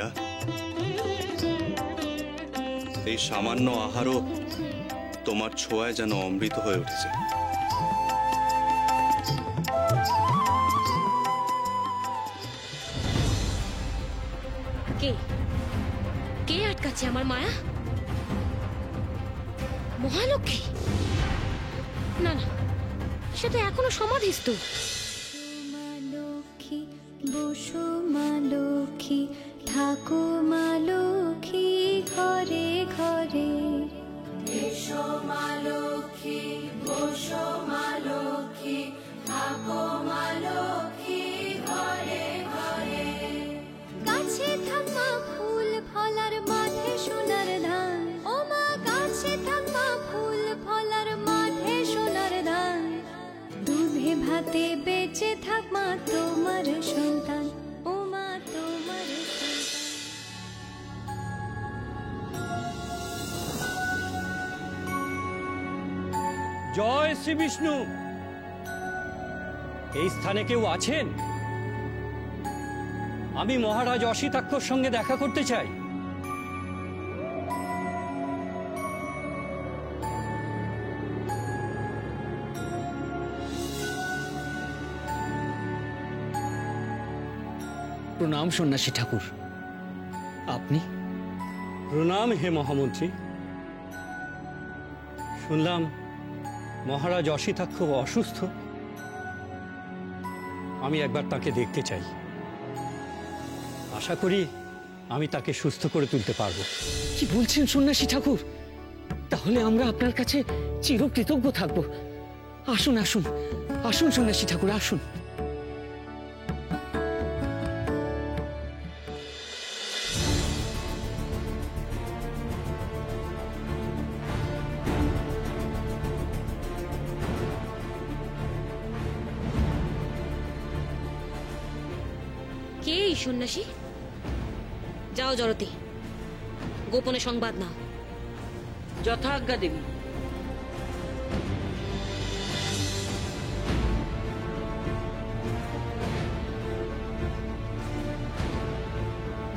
লীলা, এই সামান্য আহারও তোমার ছোঁয়ায় যেন অমৃত হয়ে উঠেছে। কে কে আটকাচ্ছে আমার মায়া? মহালক্ষ্মী? না না, সে তো এখনো সমাধিস্থ। মা লক্ষ্মী, বসো মা লক্ষ্মী, থাকো মা লক্ষ্মী ঘরে ঘরে। এসো মা লক্ষ্মী, বসো মা লক্ষ্মী, থাকো মা লক্ষ্মী ঘরে ঘরে। গাছে থাকা ফুল ফলার মাঠে সোনার ধান, ও মা গাছে থাকা ফুল ফলার মাঠে সোনার ধান। দুধে ভাতে বেঁচে থাক মা তোমার সন্তান, ও মা তোমার জয় শ্রী বিষ্ণু। এই স্থানে কেউ আছেন? আমি মহারাজ অসিতাক্ষর সঙ্গে দেখা করতে চাই। প্রণাম সন্ন্যাসী ঠাকুর। আপনি? প্রণাম হে মহামন্ত্রী। শুনলাম মহারাজ অসিতাক্ষ অসুস্থ। আমি একবার তাকে দেখতে চাই। আশা করি আমি তাকে সুস্থ করে তুলতে পারবো। কি বলছেন সন্ন্যাসী ঠাকুর? তাহলে আমরা আপনার কাছে চিরকৃতজ্ঞ থাকব। আসুন আসুন আসুন সন্ন্যাসী ঠাকুর, আসুন। কে এই সন্ন্যাসী? যাও জরতি, গোপনে সংবাদ নাও। যথাজ্ঞা দেবী।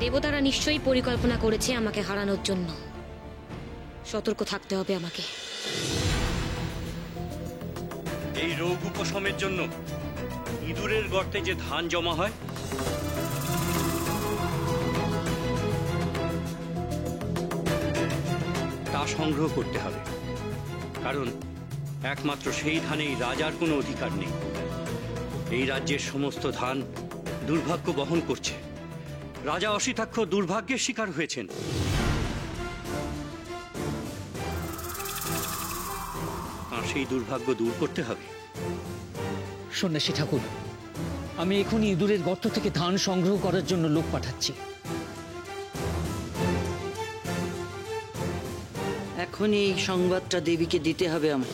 দেবতারা নিশ্চয়ই পরিকল্পনা করেছে আমাকে হারানোর জন্য। সতর্ক থাকতে হবে আমাকে। এই রোগ উপশমের জন্য ইঁদুরের গর্তে যে ধান জমা হয়, তা সংগ্রহ করতে হবে। কারণ একমাত্র সেই ধানেই রাজার কোনো অধিকার নেই। এই রাজ্যের সমস্ত ধান দুর্ভাগ্য বহন করছে। রাজা অসিতাক্ষ দুর্ভাগ্যের শিকার হয়েছেন। তাঁর সেই দুর্ভাগ্য দূর করতে হবে। সন্ন্যাসী ঠাকুর, আমি এখনই ইঁদুরের গর্ত থেকে ধান সংগ্রহ করার জন্য লোক পাঠাচ্ছি। এখনই এই সংবাদটা দেবীকে দিতে হবে আমার।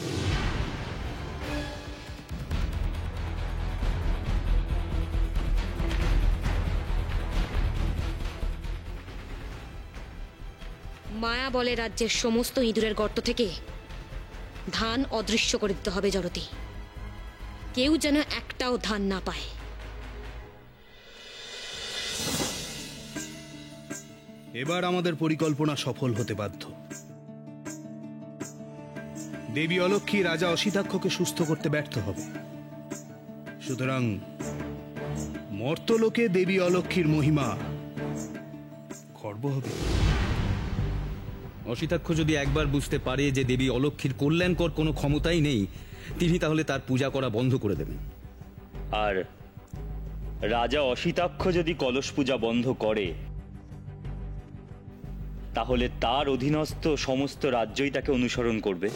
মায়া বলে রাজ্যের সমস্ত ইঁদুরের গর্ত থেকে ধান অদৃশ্য করে দিতে হবে জরতি। কেউ যেন একটাও ধান না পায়। এবার আমাদের পরিকল্পনা সফল হতে বাধ্য। দেবী অলক্ষ্মী রাজা অসিতাক্ষকে সুস্থ করতে ব্যর্থ হবে। সুতরাং মর্তলোকে দেবী অলক্ষ্মীর মহিমা খর্ব হবে। অসিতাক্ষ যদি একবার বুঝতে পারে যে দেবী অলক্ষ্মীর কল্যাণকর কোনো ক্ষমতাই নেই, তিনি তাহলে তার পূজা করা বন্ধ করে দেবেন। আর রাজা অসিতাক্ষ যদি কলস পূজা বন্ধ করে, তাহলে তার অধীনস্থ সমস্ত রাজ্যই তাকে অনুসরণ করবে।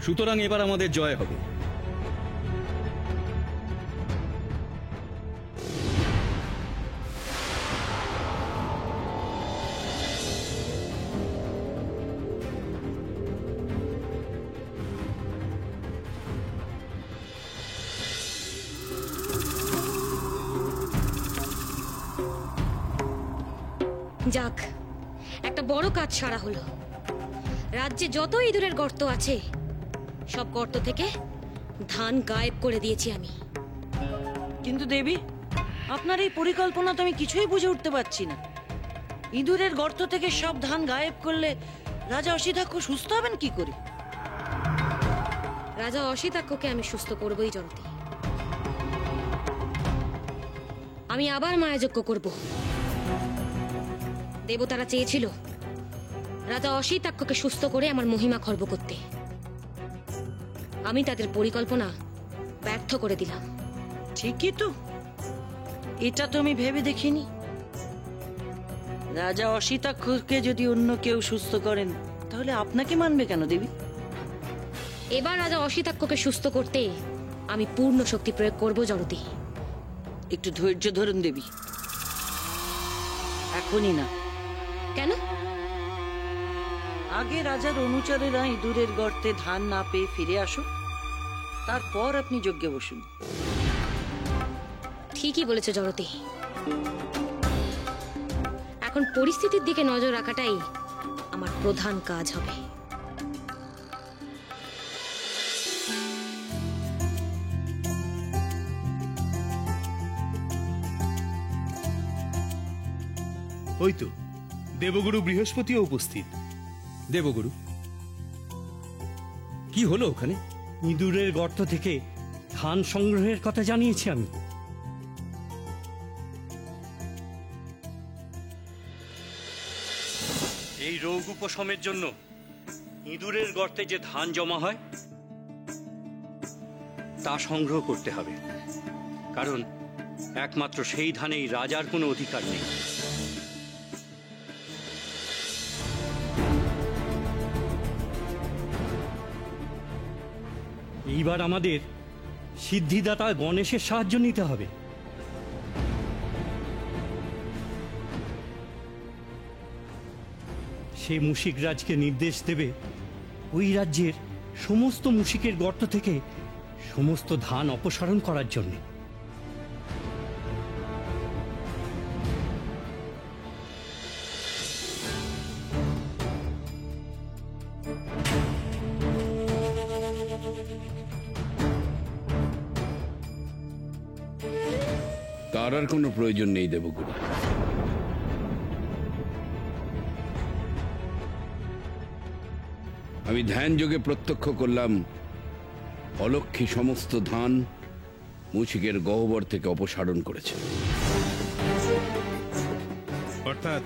সুতরাং এবার আমাদের জয় হবে। যাক, একটা বড় কাজ সারা হলো। রাজ্যে যত ইঁদুরের গর্ত আছে সব গর্ত থেকে ধান গায়েব করে দিয়েছি আমি। কিন্তু দেবী, আপনার এই পরিকল্পনা তো আমি কিছুই বুঝে উঠতে পারছি না। ইঁদুরের গর্ত থেকে সব ধান গায়েব করলে রাজা অসিতাক্ষ সুস্থ হবেন কি করে? রাজা অসিতাক্ষকে আমি সুস্থ করবই জয়ন্তী। আমি আবার মায়াযজ্ঞ করব। দেবতারা চেয়েছিল রাজা অসিতাক্ষকে সুস্থ করে আমার মহিমা খর্ব করতে। আমি তাদের পরিকল্পনা ব্যর্থ করে দিলাম। ঠিকই তো, এটা তো আমি ভেবে দেখিনি। রাজা অসিতাক্ষকে যদি অন্য কেউ সুস্থ করেন তাহলে আপনাকে মানবে কেন দেবী? এবার রাজা অসিতাক্ষকে সুস্থ করতে আমি পূর্ণ শক্তি প্রয়োগ করব জয়ন্তী। একটু ধৈর্য ধরুন দেবী, এখনই না। কেন? আগে রাজার অনুচরেরা ইঁদুরের গর্তে ধান না পেয়ে ফিরে আসুক, তারপর আপনি যজ্ঞে বসুন। ঠিকই বলেছো জয়ন্তী। এখন পরিস্থিতির দিকে নজর রাখাটাই আমার প্রধান কাজ হবে। ওই তো দেবগুরু বৃহস্পতিও উপস্থিত। দেবগুরু, কি হলো ওখানে? ইঁদুরের গর্ত থেকে ধান সংগ্রহের কথা জানিয়েছি আমি। এই রোগ উপশমের জন্য ইঁদুরের গর্তে যে ধান জমা হয় তা সংগ্রহ করতে হবে, কারণ একমাত্র সেই ধানেই রাজার কোনো অধিকার নেই। এইবার আমাদের সিদ্ধিদাতা গণেশের সাহায্য নিতে হবে। সে মুশিকরাজকে নির্দেশ দেবে ওই রাজ্যের সমস্ত মুশিকের গর্ত থেকে সমস্ত ধান অপসারণ করার জন্য। তার আর কোনো প্রয়োজন নেই দেবগুরু। আমি ধ্যান যোগে প্রত্যক্ষ করলাম অলক্ষ্মী সমস্ত ধান মুশিকের গহ্বর থেকে অপসারণ করেছে। অর্থাৎ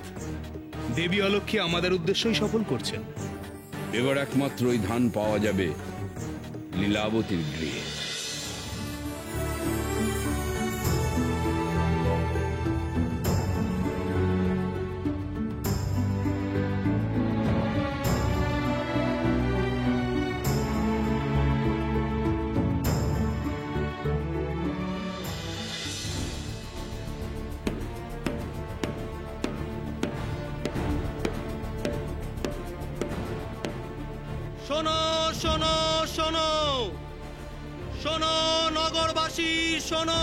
দেবী অলক্ষ্মী আমাদের উদ্দেশ্যই সফল করছেন। এবার একমাত্র ওই ধান পাওয়া যাবে লীলাবতীর গৃহে। শোনো শোনো শোনো শোনো নগরবাসী শোনো,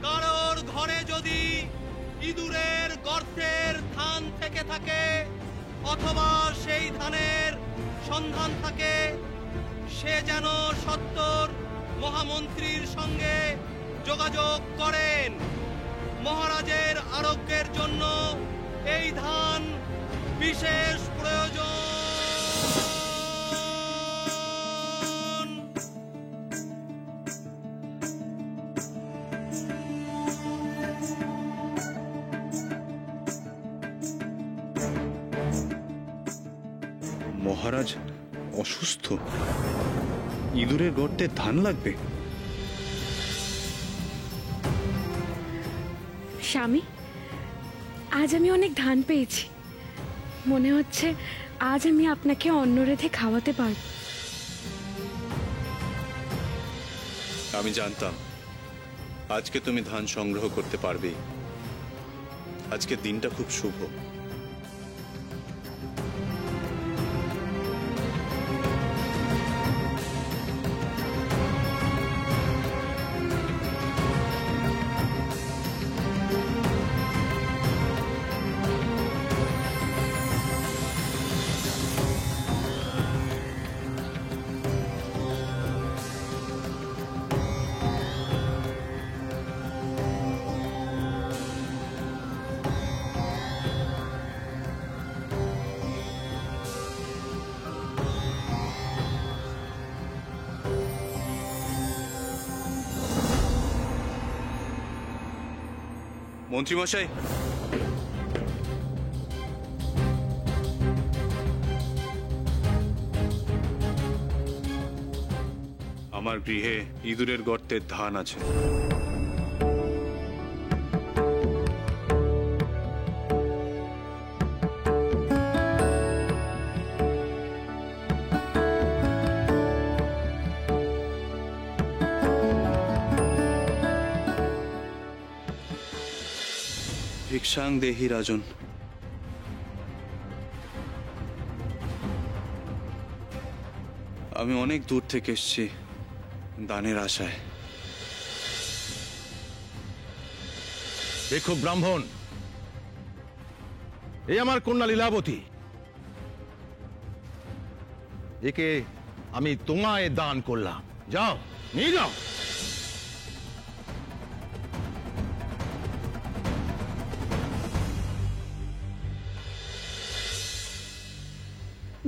কারোর ঘরে যদি ইঁদুরের গর্তের ধান থেকে থাকে অথবা সেই ধানের সন্ধান থাকে, সে যেন সত্বর মহামন্ত্রীর সঙ্গে যোগাযোগ করেন। মহারাজের আরোগ্যের জন্য এই ধান বিশেষ প্রয়োজন। মহারাজ অসুস্থ, ইঁদুরের গর্তে ধান লাগবে। স্বামী, আজ আমি অনেক ধান পেয়েছি। মনে হচ্ছে আজ আমি আপনাকে অন্ন রেঁধে খাওয়াতে পারব। আমি জানতাম আজকে তুমি ধান সংগ্রহ করতে পারবে। আজকের দিনটা খুব শুভ। মন্ত্রীমশাই, আমার গৃহে ইঁদুরের গর্তের ধান আছে। ভিক্ষাং দেহি রাজন। আমি অনেক দূর থেকে এসেছি দানের আশায়। দেখো ব্রাহ্মণ, এই আমার কন্যা লীলাবতী, একে আমি তোমায় দান করলাম। যাও, নিয়ে যাও।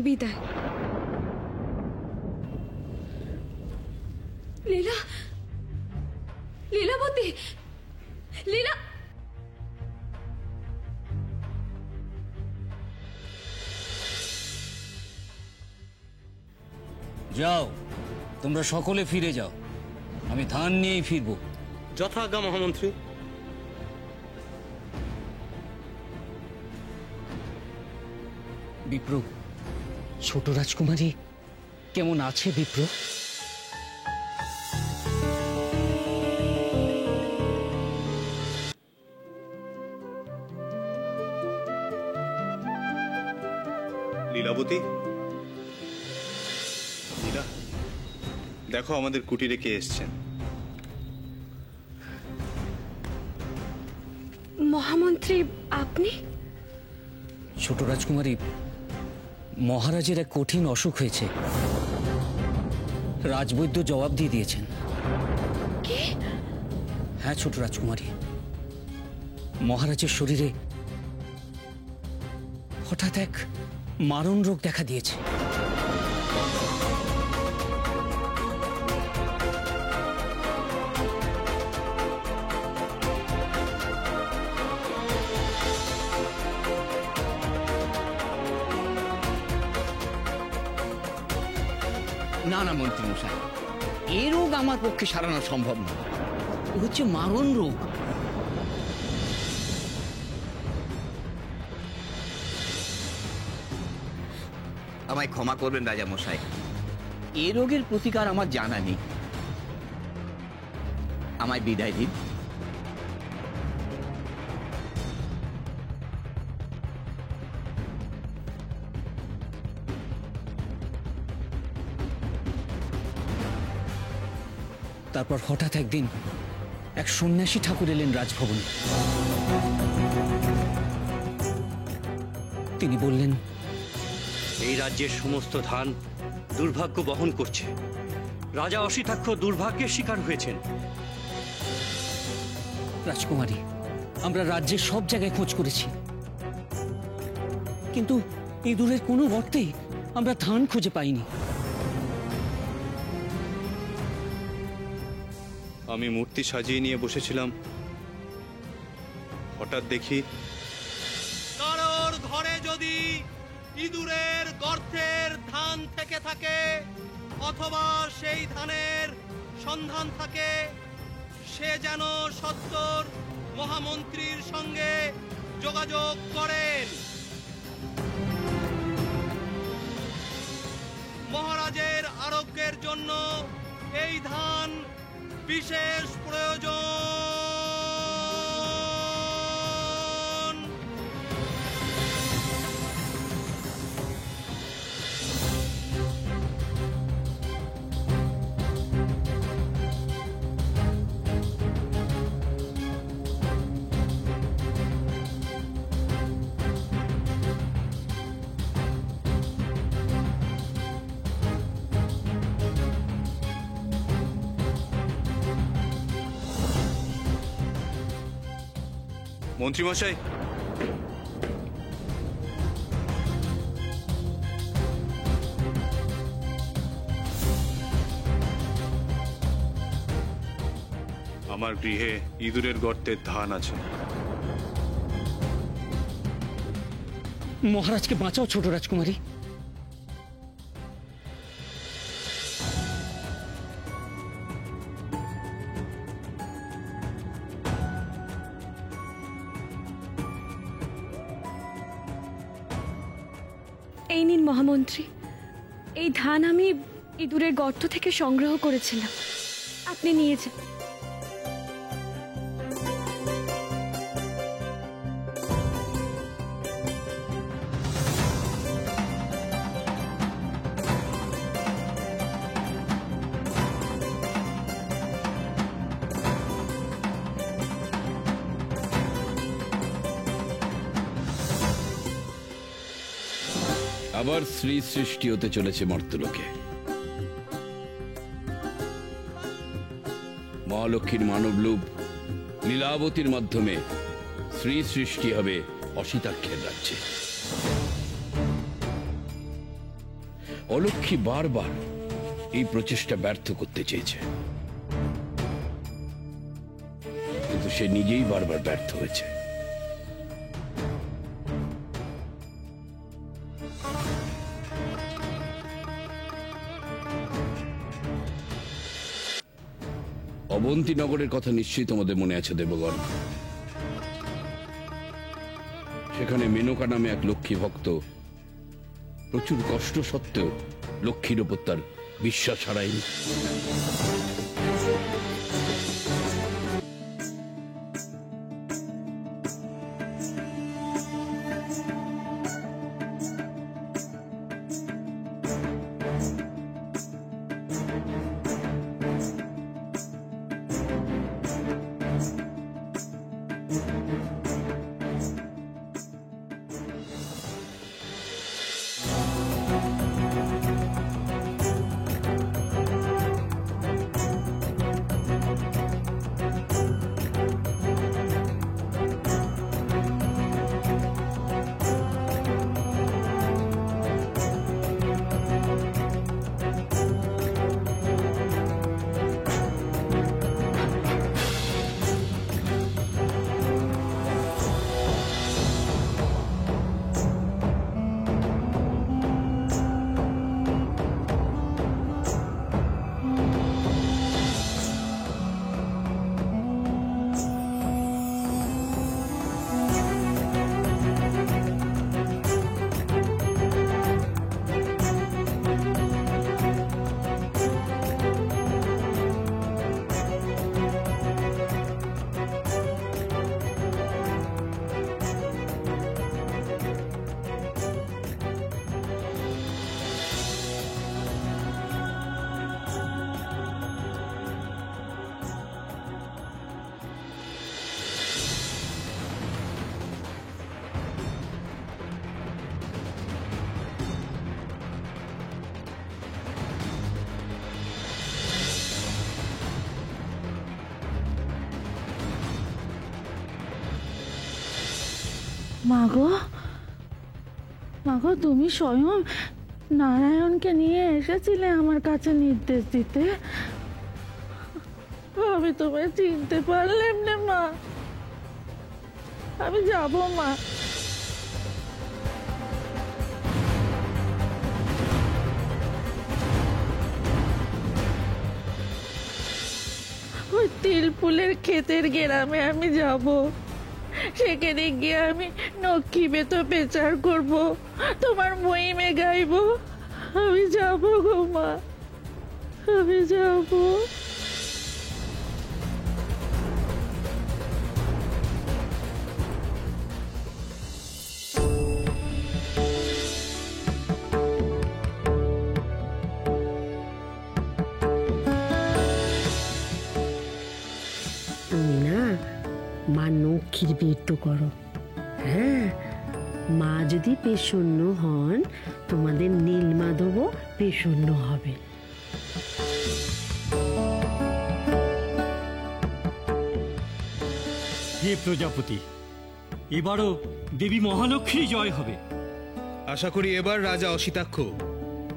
বিদায়। লীলা, লীলাবতী, লীলা। যাও, তোমরা সকলে ফিরে যাও, আমি ধান নিয়েই ফিরবো। যথাজ্ঞা মহামন্ত্রী। বিপ্র, ছোট রাজকুমারী কেমন আছে বিপ্র? লীলাবতী, লীলা, দেখো আমাদের কুটিরে কে এসছেন। মহামন্ত্রী, আপনি? ছোট রাজকুমারী, মহারাজের এক কঠিন অসুখ হয়েছে। রাজবৈদ্য জবাব দিয়ে দিয়েছেন। কি? হ্যাঁ ছোট রাজকুমারী, মহারাজের শরীরে হঠাৎ এক মারণ রোগ দেখা দিয়েছে। না না মন্ত্রী মশাই, এ রোগ আমার পক্ষে সারানো সম্ভব না। ও হচ্ছে মারণ রোগ। আমায় ক্ষমা করবেন রাজা মশাই, এ রোগের প্রতিকার আমার জানা নেই। আমায় বিদায় দিন। তারপর হঠাৎ একদিন এক সন্ন্যাসী ঠাকুর এলেন রাজভবনে। তিনি বললেন, এই রাজ্যের সমস্ত ধান দুর্ভাগ্য বহন করছে। রাজা অসিতাক্ষ দুর্ভাগ্যের শিকার হয়েছেন। রাজকুমারী, আমরা রাজ্যের সব জায়গায় খোঁজ করেছি, কিন্তু ইঁদুরের কোনো গর্তেই আমরা ধান খুঁজে পাইনি। আমি মূর্তি সাজিয়ে নিয়ে বসেছিলাম, হঠাৎ দেখি কারোর ঘরে যদি ইঁদুরের গর্তের ধান থেকে থাকে অথবা সেই ধানের সন্ধান থাকে, সে যেন সত্বর মহামন্ত্রীর সঙ্গে যোগাযোগ করেন। মহারাজের আরোগ্যের জন্য এই ধান বিশেষ প্রয়োজন। মন্ত্রীমশাই, আমার গৃহে ইঁদুরের গর্তের ধান আছে। মহারাজকে বাঁচাও ছোট রাজকুমারী। এই নিন মহামন্ত্রী, এই ধান আমি ইঁদুরের গর্ত থেকে সংগ্রহ করেছিলাম, আপনি নিয়েছেন। আবার শ্রী সৃষ্টি হতে চলেছে মর্তলোকে। মহালক্ষ্মীর মানবরূপ লীলাবতীর মাধ্যমে শ্রী সৃষ্টি হবে অসিতাক্ষের রাজ্যে। অলক্ষ্মী বারবার এই প্রচেষ্টা ব্যর্থ করতে চেয়েছে, কিন্তু সে নিজেই বারবার ব্যর্থ হয়েছে। অবন্তীনগরের কথা নিশ্চয়ই তোমাদের মনে আছে দেবগণ। সেখানে মেনকা নামে এক লক্ষ্মী ভক্ত প্রচুর কষ্ট সত্ত্বেও লক্ষ্মীর ওপর তার বিশ্বাস হারায়নি। মাগো, মাগো, তুমি স্বয়ং নারায়ণকে নিয়ে এসেছিলে আমার কাছে নির্দেশ দিতে। আমি তোমায় চিনতে পারলাম না মা, আমি যাব মা। ওই তিলফুলের ক্ষেতের গ্রামে আমি যাব, সেখানে গিয়ে আমি নক্ষী বেত পেচার করব, তোমার মহিমে গাইব। আমি যাব গো মা, আমি যাব। তুমি না মা লক্ষ্মীর বীর্য করো। হ্যাঁ, মা যদি প্রসন্ন হন, তোমাদের নীলমাধব প্রসন্ন হবে। হে প্রজাপতি, এবারও দেবী মহালক্ষ্মী জয় হবে। আশা করি এবার রাজা অসিতাক্ষ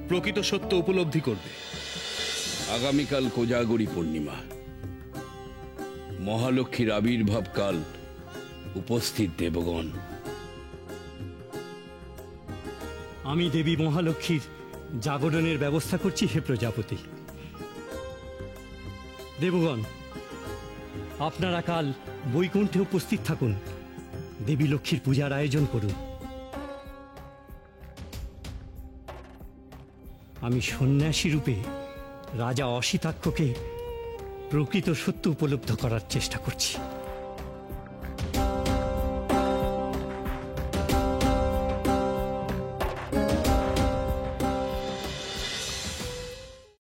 প্রকৃত সত্য উপলব্ধি করবে। আগামীকাল কোজাগরী পূর্ণিমা, মহালক্ষ্মীর আবির্ভাব কাল। উপস্থিত দেবগণ, আমি দেবী মহালক্ষ্মীর জাগরণের ব্যবস্থা করছি হে প্রজাপতি। দেবগণ, আপনারা কাল বৈকুণ্ঠে উপস্থিত থাকুন, দেবী লক্ষ্মীর পূজার আয়োজন করুন। আমি সন্ন্যাসী রূপে রাজা অসিতাক্ষকে প্রকৃত সত্য উপলব্ধ করার চেষ্টা করছি।